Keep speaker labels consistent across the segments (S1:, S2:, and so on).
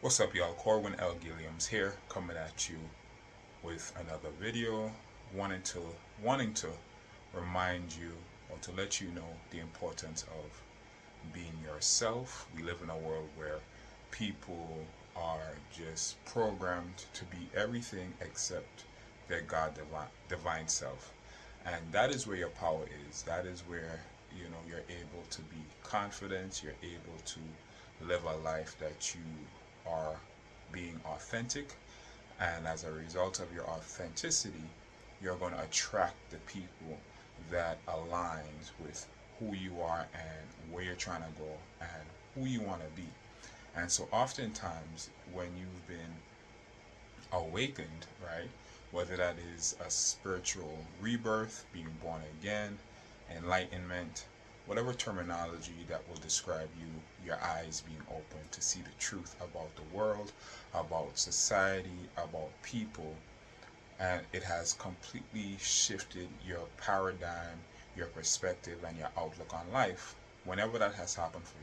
S1: What's up, y'all? Corwin L. Gilliams here, coming at you with another video, wanting to wanting to remind you or to let you know the importance of being yourself. We live in a world where people are just programmed to be everything except their God divine self, and that is where your power is. That is where you're able to be confident. You're able to live a life that you are being authentic, and as a result of your authenticity, you're going to attract the people that aligns with who you are and where you're trying to go and who you want to be. And so oftentimes when you've been awakened, right, whether that is a spiritual rebirth, being born again, enlightenment, whatever terminology that will describe you, your eyes being open to see the truth about the world, about society, about people, and it has completely shifted your paradigm, your perspective, and your outlook on life. Whenever that has happened for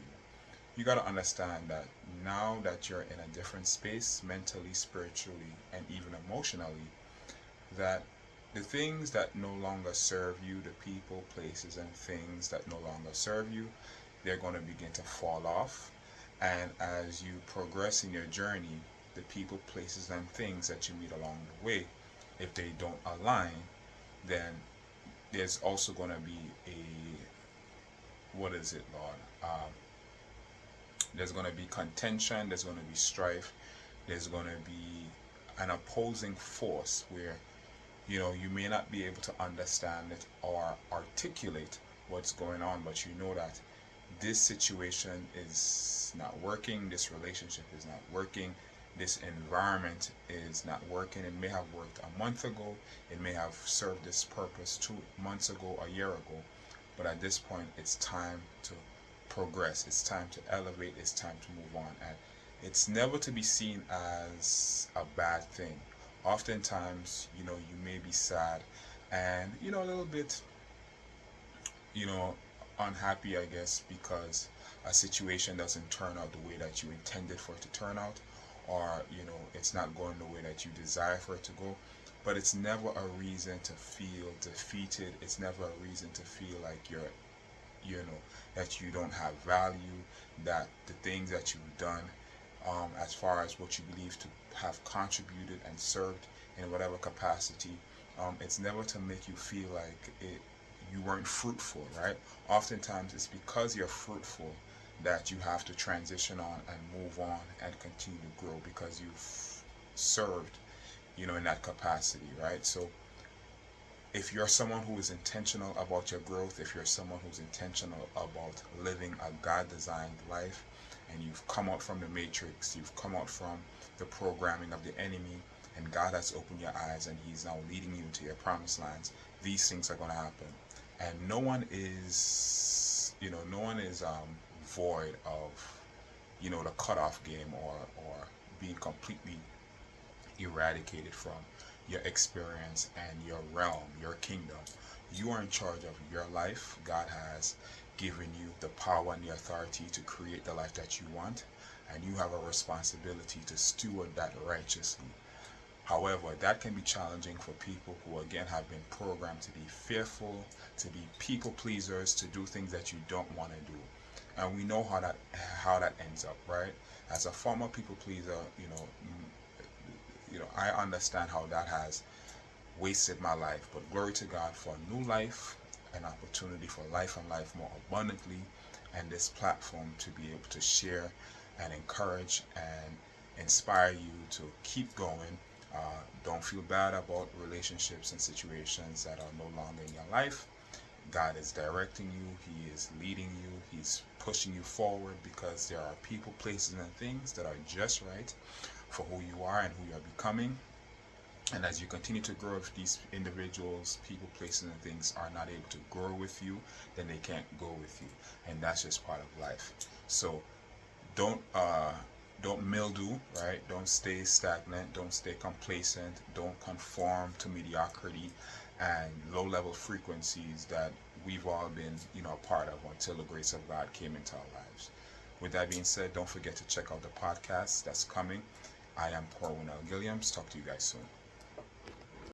S1: you got to understand that now that you're in a different space, mentally, spiritually, and even emotionally, that the things that no longer serve you, the people, places, and things that no longer serve you, they're going to begin to fall off. And as you progress in your journey, the people, places, and things that you meet along the way, if they don't align, then there's also going to be what is it, Lord? There's going to be contention, there's going to be strife, there's going to be an opposing force where you may not be able to understand it or articulate what's going on, but you know that this situation is not working, this relationship is not working, this environment is not working. It may have worked a month ago, it may have served this purpose 2 months ago, a year ago, but at this point it's time to progress, it's time to elevate, it's time to move on. And it's never to be seen as a bad thing. Oftentimes, you may be sad and, a little bit, you know, unhappy, I guess, because a situation doesn't turn out the way that you intended for it to turn out, or, it's not going the way that you desire for it to go. But it's never a reason to feel defeated. It's never a reason to feel like that you don't have value, that the things that you've done, as far as what you believe to have contributed and served in whatever capacity, it's never to make you feel like you weren't fruitful, right? Oftentimes it's because you're fruitful that you have to transition on and move on and continue to grow because you've served, in that capacity, right? So if you're someone who is intentional about your growth, if you're someone who's intentional about living a God-designed life, and you've come out from the matrix, you've come out from the programming of the enemy, and God has opened your eyes and he's now leading you into your promised lands, these things are going to happen. And no one is void of, the cutoff game, or being completely eradicated from your experience and your realm, your kingdom. You are in charge of your life. God has given you the power and the authority to create the life that you want, and you have a responsibility to steward that righteously. However, that can be challenging for people who again have been programmed to be fearful, to be people pleasers, to do things that you don't want to do. And we know how that ends up, right? As a former people pleaser, I understand how that has wasted my life. But glory to God for a new life, an opportunity for life and life more abundantly, and this platform to be able to share and encourage and inspire you to keep going. Don't feel bad about relationships and situations that are no longer in your life. God is directing you, he is leading you, he's pushing you forward, because there are people, places, and things that are just right for who you are and who you are becoming. And as you continue to grow, if these individuals, people, places, and things are not able to grow with you, then they can't go with you. And that's just part of life. So don't mildew, right? Don't stay stagnant, don't stay complacent, don't conform to mediocrity and low level frequencies that we've all been, a part of until the grace of God came into our lives. With that being said, don't forget to check out the podcast that's coming. I am Corwin L. Gilliams. Talk to you guys soon.